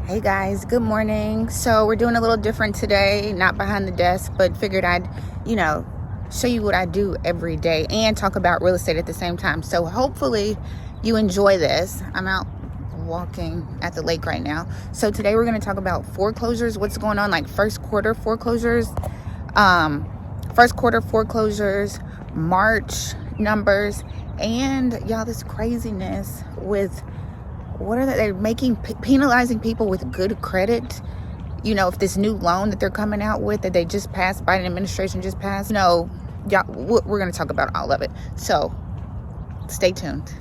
Hey guys, good morning. So we're doing a little different today, not behind the desk, but figured I'd, show you what I do every day and talk about real estate at the same time. So hopefully you enjoy this. I'm out walking at the lake right now. So today we're going to talk about foreclosures, what's going on, like first quarter foreclosures, March numbers, and y'all, this craziness with what are they're making, penalizing people with good credit. If this new loan that they're coming out with that they just passed, Biden administration just passed, y'all, we're going to talk about all of it. So stay tuned.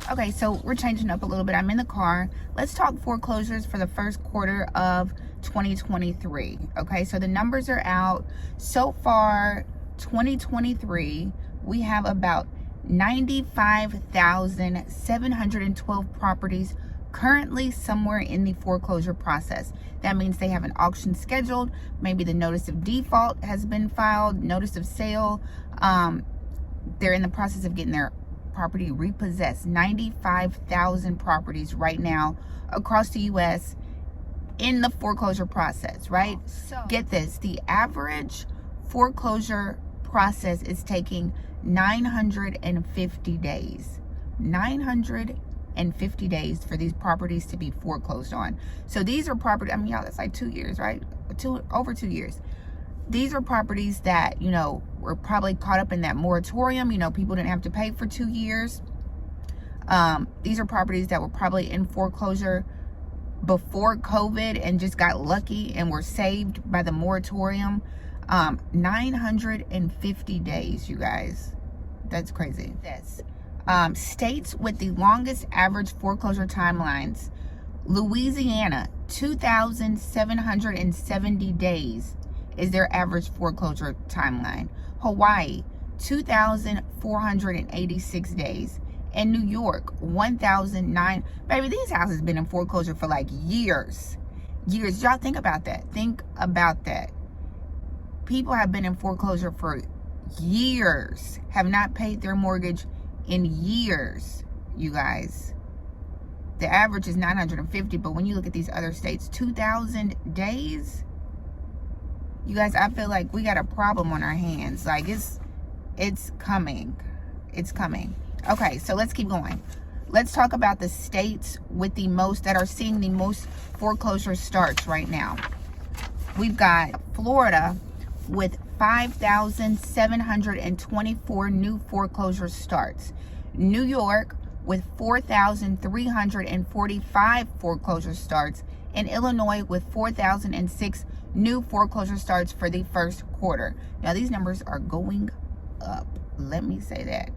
Okay, so we're changing up a little bit. I'm in the car. Let's talk foreclosures for the first quarter of 2023. Okay, so the numbers are out. So far, 2023, we have about 95,712 properties currently somewhere in the foreclosure process. That means they have an auction scheduled. Maybe the notice of default has been filed, notice of sale. They're in the process of getting their property repossessed. 95,000 properties right now across the U.S. in the foreclosure process, right? So get this, the average foreclosure process is taking 950 days. 950 days for these properties to be foreclosed on. So these are property, y'all, that's like 2 years, right? Over 2 years. These are properties that, were probably caught up in that moratorium. People didn't have to pay for 2 years. These are properties that were probably in foreclosure before COVID and just got lucky and were saved by the moratorium. 950 days, you guys. That's crazy. States with the longest average foreclosure timelines: Louisiana, 2,770 days is their average foreclosure timeline. Hawaii, 2,486 days. And New York, 1,009. Baby, these houses been in foreclosure for like years. Y'all think about that. People have been in foreclosure for years, have not paid their mortgage in years, you guys. The average is 950, but when you look at these other states, 2,000 days. You guys, I feel like we got a problem on our hands. Like it's coming. It's coming. Okay, so let's keep going. Let's talk about the states with the most, that are seeing the most foreclosure starts right now. We've got Florida with 5,724 new foreclosure starts. New York with 4,345 foreclosure starts. And Illinois with 4,006 new foreclosure starts for the first quarter. Now these numbers are going up. Let me say that.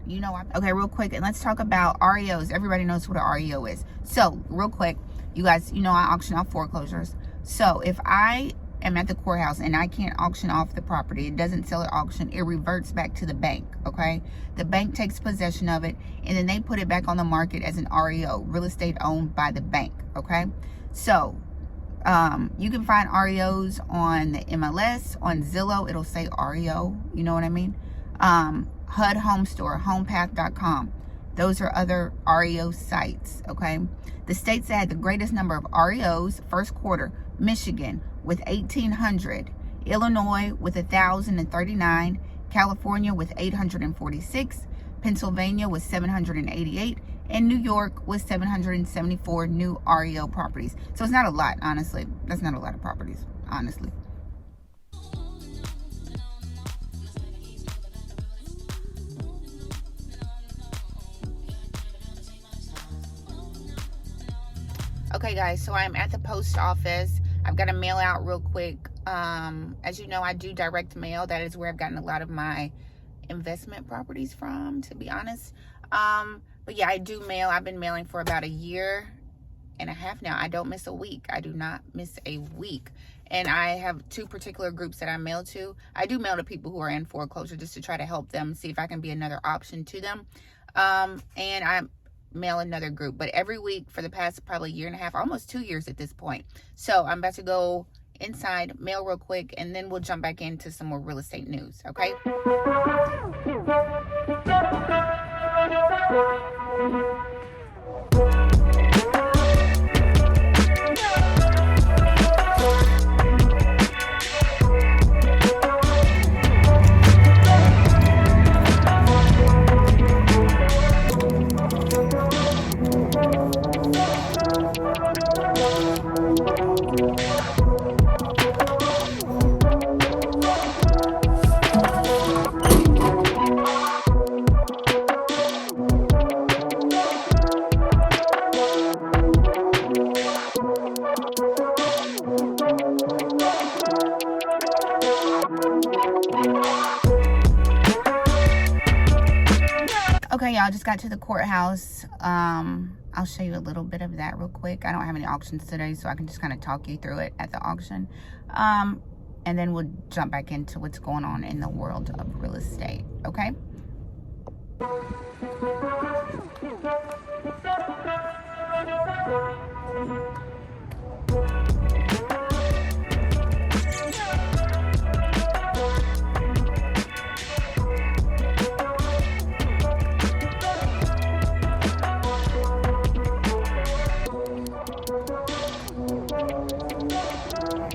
Okay, real quick, and let's talk about REOs. Everybody knows what an REO is. So real quick, you guys, I auction off foreclosures. So if I am at the courthouse and I can't auction off the property, it doesn't sell at auction, it reverts back to the bank. Okay, the bank takes possession of it and then they put it back on the market as an REO, real estate owned by the bank. Okay, so you can find REOs on the MLS, on Zillow, it'll say REO, you know what I mean? HUD Home Store, homepath.com. Those are other REO sites, okay? The states that had the greatest number of REOs first quarter: Michigan with 1,800, Illinois with 1,039, California with 846, Pennsylvania with 788, and New York with 774 new REO properties. So it's not a lot, honestly. That's not a lot of properties, honestly. Okay, guys, so I'm at the post office. I've got to mail out real quick. As you know, I do direct mail. That is where I've gotten a lot of my investment properties from, to be honest. But yeah, I do mail. I've been mailing for about 1.5 years now. I don't miss a week. I do not miss a week. And I have 2 particular groups that I mail to. I do mail to people who are in foreclosure just to try to help them, see if I can be another option to them. And I mail another group, but every week for the past probably 1.5 years, almost 2 years at this point. So I'm about to go inside, mail real quick, and then we'll jump back into some more real estate news, okay? Okay, y'all, just got to the courthouse. I'll show you a little bit of that real quick. I don't have any auctions today, so I can just kind of talk you through it at the auction. And then we'll jump back into what's going on in the world of real estate, okay?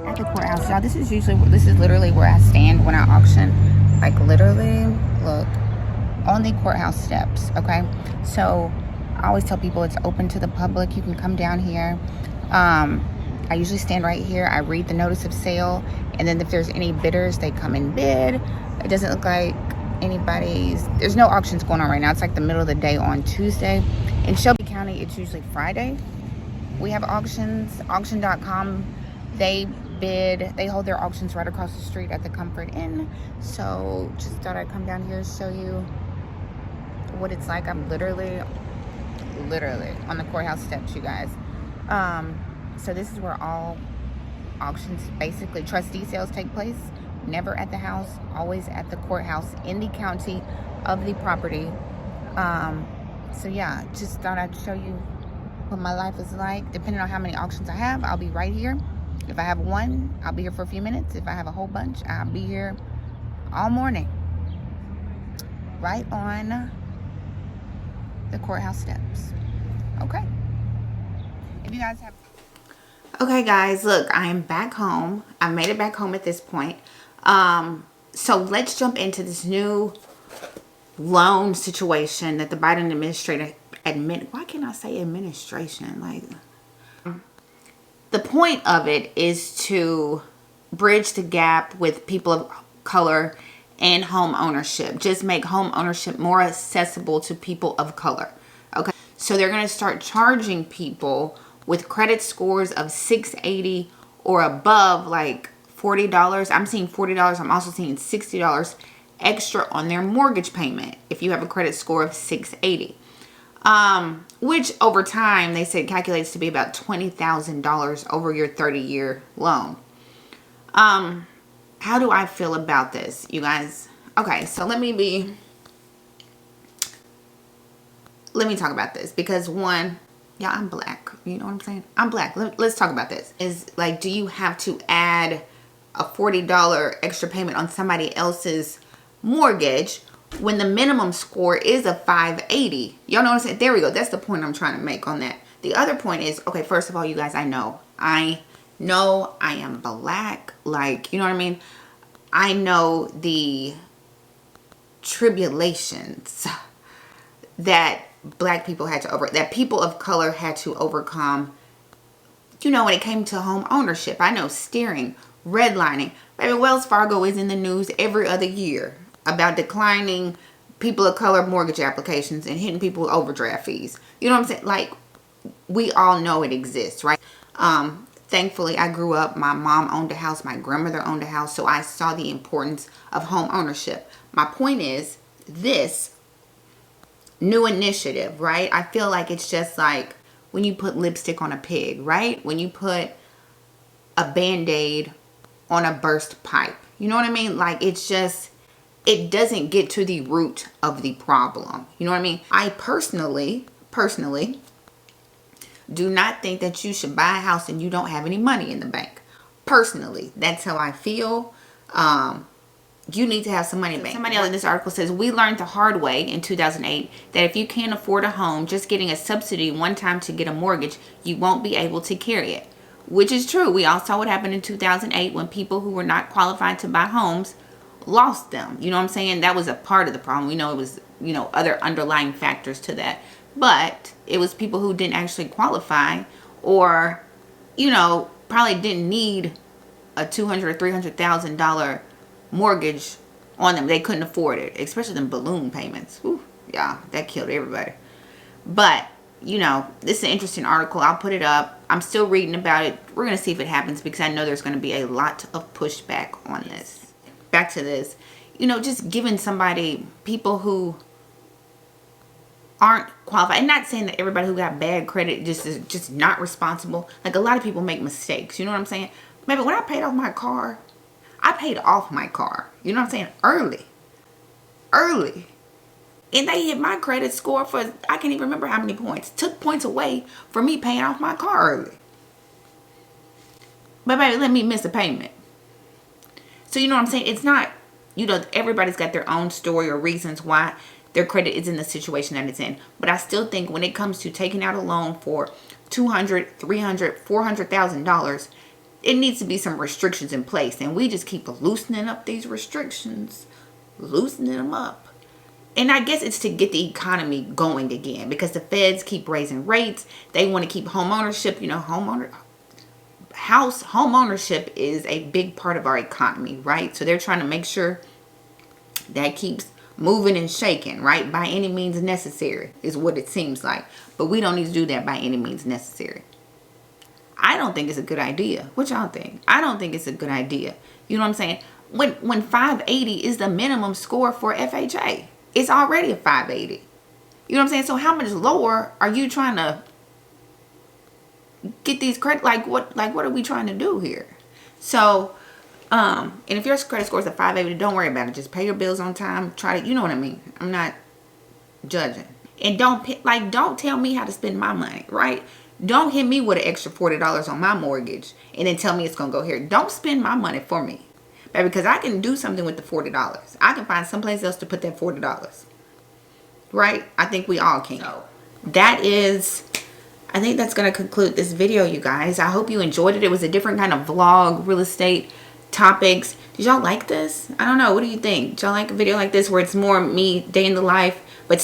At the courthouse, y'all, this is literally where I stand when I auction. Like, literally, look, on the courthouse steps, okay? So I always tell people it's open to the public. You can come down here. I usually stand right here. I read the notice of sale, and then if there's any bidders, they come and bid. It doesn't look like there's no auctions going on right now. It's like the middle of the day on Tuesday. In Shelby County, it's usually Friday. We have auctions. Auction.com, they hold their auctions right across the street at the Comfort Inn. So just thought I'd come down here and show you what it's like. I'm literally on the courthouse steps, you guys. So this is where all auctions, basically trustee sales, take place. Never at the house, always at the courthouse in the county of the property. So yeah, just thought I'd show you what my life is like. Depending on how many auctions I have, I'll be right here. If I have one, I'll be here for a few minutes. If I have a whole bunch, I'll be here all morning. Right on the courthouse steps. Okay. If you guys have... Okay, guys, look, I am back home. I made it back home at this point. So let's jump into this new loan situation that the Biden administration why can't I say administration? Like, the point of it is to bridge the gap with people of color and home ownership. Just make home ownership more accessible to people of color. Okay, so they're going to start charging people with credit scores of 680 or above, like $40. I'm seeing $40. I'm also seeing $60 extra on their mortgage payment if you have a credit score of 680. Which over time they said calculates to be about $20,000 over your 30-year loan. How do I feel about this, you guys? Okay, so let me talk about this, because one, yeah, I'm black. You know what I'm saying? I'm black. Let's talk about this. Is like, do you have to add a $40 extra payment on somebody else's mortgage when the minimum score is a 580? Y'all know what I'm saying? There we go. That's the point I'm trying to make on that. The other point is, okay, first of all, you guys, I know I am black. Like, you know what I mean? I know the tribulations that black people had to that people of color had to overcome, you know, when it came to home ownership. I know steering, redlining. Baby, Wells Fargo is in the news every other year about declining people of color mortgage applications and hitting people with overdraft fees. You know what I'm saying? Like, we all know it exists, right? Thankfully, I grew up, my mom owned a house, my grandmother owned a house, so I saw the importance of home ownership. My point is, this new initiative, right? I feel like it's just like when you put lipstick on a pig, right? When you put a Band-Aid on a burst pipe. You know what I mean? Like, it's just, it doesn't get to the root of the problem. You know what I mean? I personally do not think that you should buy a house and you don't have any money in the bank. Personally, that's how I feel. you need to have some money bank. Somebody else in this article says, we learned the hard way in 2008 that if you can't afford a home, just getting a subsidy one time to get a mortgage, you won't be able to carry it. Which is true. We all saw what happened in 2008 when people who were not qualified to buy homes lost them. You know what I'm saying? That was a part of the problem. We know it was, you know, other underlying factors to that. But it was people who didn't actually qualify, or, you know, probably didn't need a $200,000 or $300,000 mortgage on them. They couldn't afford it, especially them balloon payments. Whew, yeah, that killed everybody. But, you know, this is an interesting article. I'll put it up. I'm still reading about it. We're going to see if it happens, because I know there's going to be a lot of pushback on this. Back to this. You know, just giving somebody, people who aren't qualified, and not saying that everybody who got bad credit is just not responsible. Like, a lot of people make mistakes. You know what I'm saying? Maybe when I paid off my car, I paid off my car. You know what I'm saying? Early. And they hit my credit score for, I can't even remember how many points. Took points away for me paying off my car early. But baby, let me miss a payment. So you know what I'm saying? It's not, you know, everybody's got their own story or reasons why their credit is in the situation that it's in. But I still think when it comes to taking out a loan for $200,000, $300,000, $400,000, it needs to be some restrictions in place. And we just keep loosening up these restrictions. Loosening them up. And I guess it's to get the economy going again. Because the feds keep raising rates. They want to keep home ownership. You know, home ownership is a big part of our economy, right? So they're trying to make sure that keeps moving and shaking, right? By any means necessary is what it seems like. But we don't need to do that by any means necessary. I don't think it's a good idea. What y'all think? I don't think it's a good idea. You know what I'm saying? When 580 is the minimum score for FHA. It's already a 580. You know what I'm saying? So how much lower are you trying to get these credit? Like what are we trying to do here? So, and if your credit score is a 580, don't worry about it. Just pay your bills on time. Try to, you know what I mean? I'm not judging. And don't tell me how to spend my money, right? Don't hit me with an extra $40 on my mortgage and then tell me it's going to go here. Don't spend my money for me. Baby, because I can do something with the $40. I can find someplace else to put that $40. Right? I think we all can. So that is, I think that's going to conclude this video, you guys. I hope you enjoyed it. It was a different kind of vlog, real estate topics. Did y'all like this? I don't know. What do you think? Did y'all like a video like this where it's more me, day in the life, but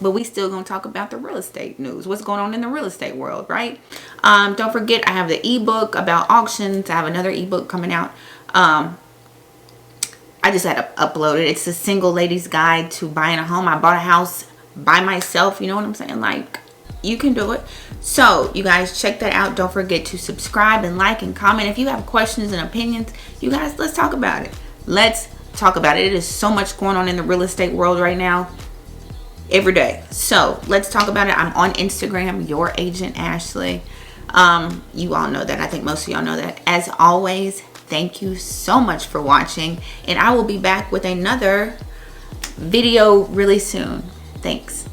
we still gonna talk about the real estate news, what's going on in the real estate world, right? Don't forget, I have the ebook about auctions. I have another ebook coming out. I just had to upload it. It's a single lady's guide to buying a home. I bought a house by myself. You know what I'm saying? Like, you can do it. So you guys check that out. Don't forget to subscribe and like and comment. If you have questions and opinions, you guys, let's talk about it. Let's talk about it. It is so much going on in the real estate world right now. Every day. So let's talk about it. I'm on Instagram, Your Agent Ashley. You all know that. I think most of y'all know that. As always, thank you so much for watching, and I will be back with another video really soon. Thanks.